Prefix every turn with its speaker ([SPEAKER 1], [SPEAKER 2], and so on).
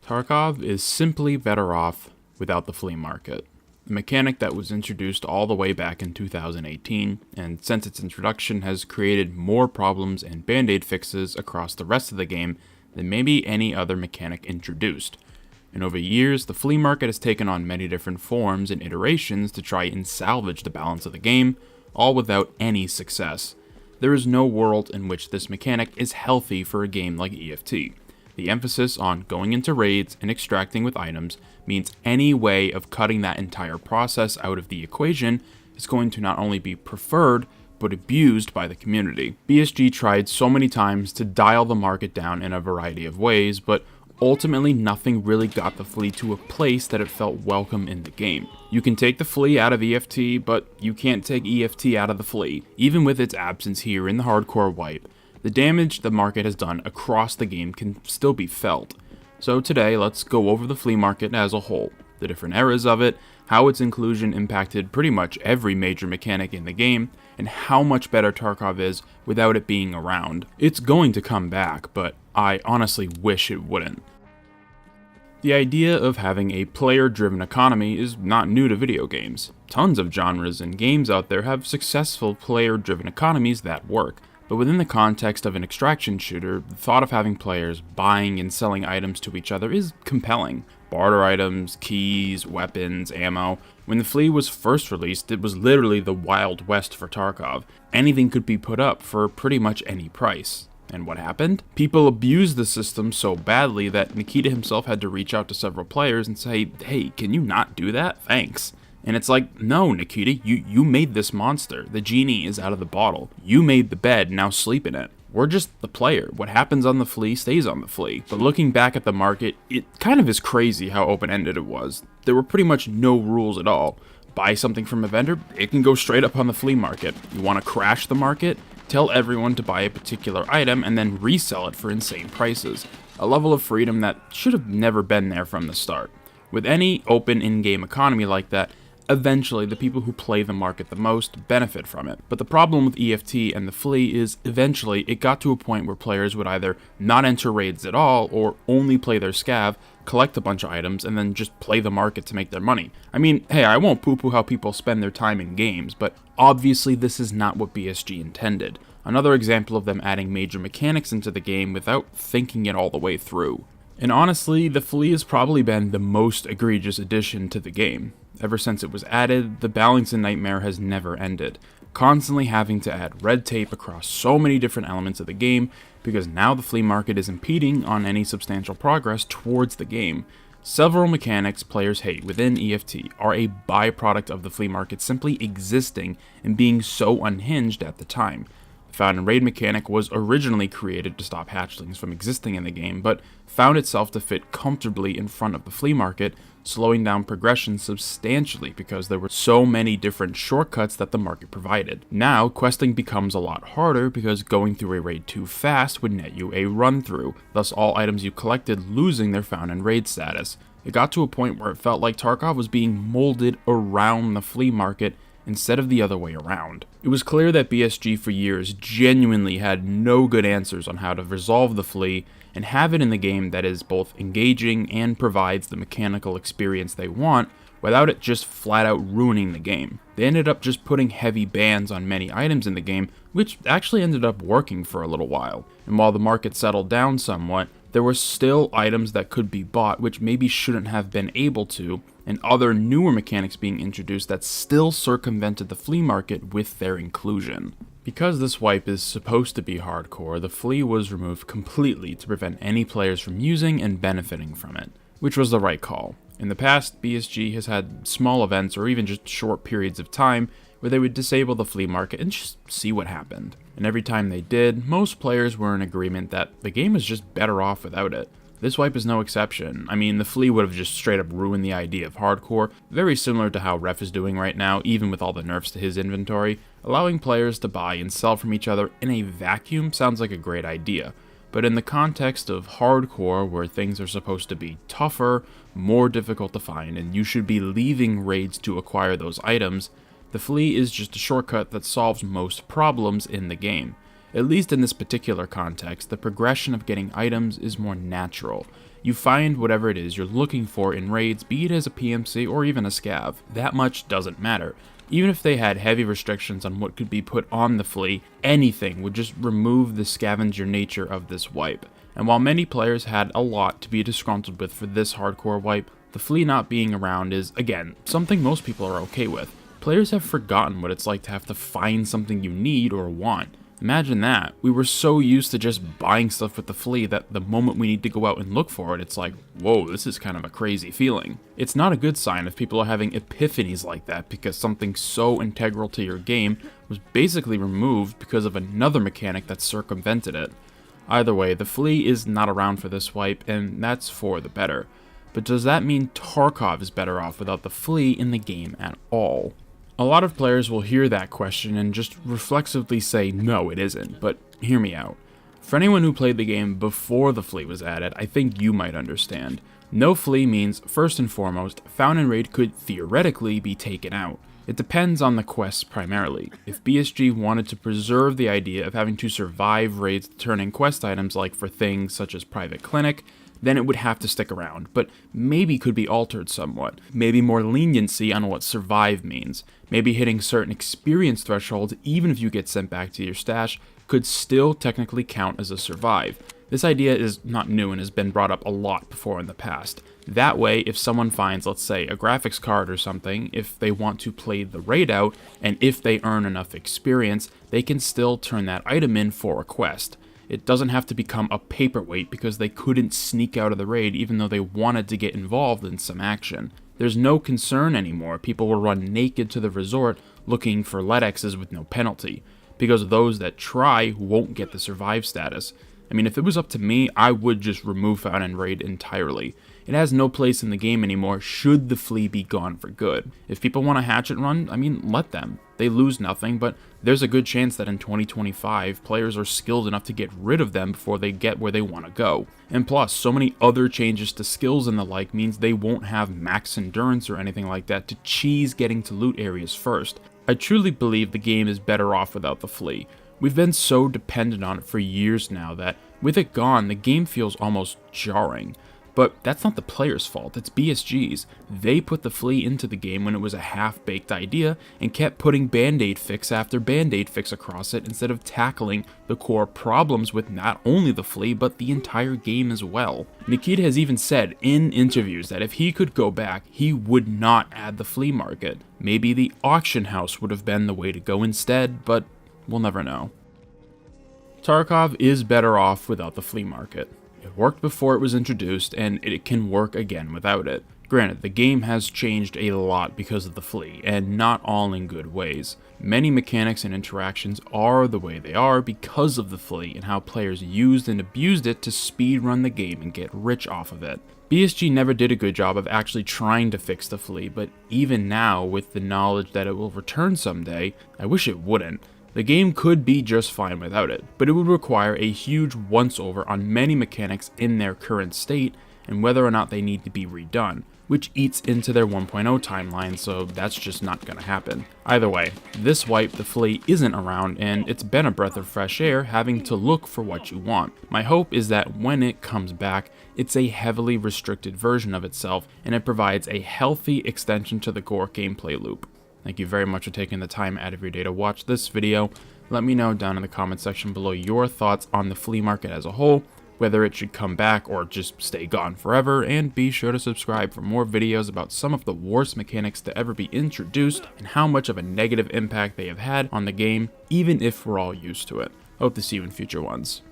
[SPEAKER 1] Tarkov is simply better off without the flea market, a mechanic that was introduced all the way back in 2018, and since its introduction has created more problems and band-aid fixes across the rest of the game than maybe any other mechanic introduced. And over years, the flea market has taken on many different forms and iterations to try and salvage the balance of the game, all without any success. There is no world in which this mechanic is healthy for a game like EFT. The emphasis on going into raids and extracting with items means any way of cutting that entire process out of the equation is going to not only be preferred, but abused by the community. BSG tried so many times to dial the market down in a variety of ways, but ultimately nothing really got the Flea to a place that it felt welcome in the game. You can take the Flea out of EFT, but you can't take EFT out of the Flea, even with its absence here in the hardcore wipe. The damage the market has done across the game can still be felt. So today, let's go over the flea market as a whole, the different eras of it, how its inclusion impacted pretty much every major mechanic in the game, and how much better Tarkov is without it being around. It's going to come back, but I honestly wish it wouldn't. The idea of having a player-driven economy is not new to video games. Tons of genres and games out there have successful player-driven economies that work. But within the context of an extraction shooter, the thought of having players buying and selling items to each other is compelling. Barter items, keys, weapons, ammo. When the Flea was first released, it was literally the Wild West for Tarkov. Anything could be put up for pretty much any price. And what happened? People abused the system so badly that Nikita himself had to reach out to several players and say, "Hey, can you not do that? Thanks." And it's like, no, Nikita, you made this monster. The genie is out of the bottle. You made the bed, now sleep in it. We're just the player. What happens on the Flea stays on the Flea. But looking back at the market, it kind of is crazy how open-ended it was. There were pretty much no rules at all. Buy something from a vendor, it can go straight up on the flea market. You want to crash the market? Tell everyone to buy a particular item and then resell it for insane prices. A level of freedom that should have never been there from the start. With any open in-game economy like that, eventually the people who play the market the most benefit from it. But the problem with EFT and the Flea is eventually it got to a point where players would either not enter raids at all or only play their scav, collect a bunch of items, and then just play the market to make their money. I mean, hey, I won't poo-poo how people spend their time in games, but obviously this is not what BSG intended. Another example of them adding major mechanics into the game without thinking it all the way through. And honestly, the Flea has probably been the most egregious addition to the game. Ever since it was added, the balancing nightmare has never ended, constantly having to add red tape across so many different elements of the game, because now the flea market is impeding on any substantial progress towards the game. Several mechanics players hate within EFT are a byproduct of the flea market simply existing and being so unhinged at the time. The Found and Raid mechanic was originally created to stop hatchlings from existing in the game, but found itself to fit comfortably in front of the flea market, slowing down progression substantially because there were so many different shortcuts that the market provided. Now, questing becomes a lot harder because going through a raid too fast would net you a run-through, thus all items you collected losing their Found and Raid status. It got to a point where it felt like Tarkov was being molded around the flea market instead of the other way around. It was clear that BSG for years genuinely had no good answers on how to resolve the Flea and have it in the game that is both engaging and provides the mechanical experience they want without it just flat out ruining the game. They ended up just putting heavy bans on many items in the game, which actually ended up working for a little while. And while the market settled down somewhat, there were still items that could be bought which maybe shouldn't have been able to, and other newer mechanics being introduced that still circumvented the flea market with their inclusion. Because this wipe is supposed to be hardcore, the Flea was removed completely to prevent any players from using and benefiting from it, which was the right call. In the past, BSG has had small events or even just short periods of time where they would disable the flea market and just see what happened. And every time they did, most players were in agreement that the game was just better off without it. This wipe is no exception. I mean, the Flea would have just straight up ruined the idea of hardcore, very similar to how Ref is doing right now, even with all the nerfs to his inventory. Allowing players to buy and sell from each other in a vacuum sounds like a great idea, but in the context of hardcore, where things are supposed to be tougher, more difficult to find, and you should be leaving raids to acquire those items, the Flea is just a shortcut that solves most problems in the game. At least in this particular context, the progression of getting items is more natural. you find whatever it is you're looking for in raids, be it as a PMC or even a scav. That much doesn't matter. Even if they had heavy restrictions on what could be put on the Flea, anything would just remove the scavenger nature of this wipe. And while many players had a lot to be disgruntled with for this hardcore wipe, the Flea not being around is, again, something most people are okay with. Players have forgotten what it's like to have to find something you need or want. Imagine that. We were so used to just buying stuff with the Flea that the moment we need to go out and look for it, it's like, whoa, this is kind of a crazy feeling. It's not a good sign if people are having epiphanies like that because something so integral to your game was basically removed because of another mechanic that circumvented it. Either way, the Flea is not around for this wipe, and that's for the better. But does that mean Tarkov is better off without the Flea in the game at all? A lot of players will hear that question and just reflexively say, no, it isn't, but hear me out. For anyone who played the game before the Flea was added, I think you might understand. No Flea means, first and foremost, Found in Raid could theoretically be taken out. It depends on the quests primarily. If BSG wanted to preserve the idea of having to survive raids to turn in quest items like for things such as Private Clinic, then it would have to stick around, but maybe could be altered somewhat. Maybe more leniency on what survive means. Maybe hitting certain experience thresholds, even if you get sent back to your stash, could still technically count as a survive. This idea is not new and has been brought up a lot before in the past. That way, if someone finds, let's say, a graphics card or something, if they want to play the raid out, and if they earn enough experience, they can still turn that item in for a quest. It doesn't have to become a paperweight because they couldn't sneak out of the raid even though they wanted to get involved in some action. There's no concern anymore. People will run naked to the resort looking for LEDXs with no penalty, because those that try won't get the survive status. I mean, if it was up to me, I would just remove Found in Raid entirely. It has no place in the game anymore should the Flea be gone for good. If people want a hatchet run, I mean, let them. They lose nothing, but there's a good chance that in 2025, players are skilled enough to get rid of them before they get where they want to go. And plus, so many other changes to skills and the like means they won't have max endurance or anything like that to cheese getting to loot areas first. I truly believe the game is better off without the Flea. We've been so dependent on it for years now that, with it gone, the game feels almost jarring. But that's not the player's fault, it's BSG's. They put the Flea into the game when it was a half-baked idea and kept putting band-aid fix after band-aid fix across it instead of tackling the core problems with not only the Flea but the entire game as well. Nikita has even said in interviews that if he could go back, he would not add the Flea market. Maybe the auction house would have been the way to go instead, but we'll never know. Tarkov is better off without the Flea market. It worked before it was introduced, and it can work again without it. Granted, the game has changed a lot because of the Flea, and not all in good ways. Many mechanics and interactions are the way they are because of the Flea and how players used and abused it to speedrun the game and get rich off of it. BSG never did a good job of actually trying to fix the Flea, but even now, with the knowledge that it will return someday, I wish it wouldn't. The game could be just fine without it, but it would require a huge once-over on many mechanics in their current state and whether or not they need to be redone, which eats into their 1.0 timeline, so that's just not gonna happen. Either way, this wipe, the Flea isn't around, and it's been a breath of fresh air having to look for what you want. My hope is that when it comes back, it's a heavily restricted version of itself, and it provides a healthy extension to the core gameplay loop. Thank you very much for taking the time out of your day to watch this video. Let me know down in the comment section below your thoughts on the Flea market as a whole, whether it should come back or just stay gone forever, and be sure to subscribe for more videos about some of the worst mechanics to ever be introduced and how much of a negative impact they have had on the game, even if we're all used to it. Hope to see you in future ones.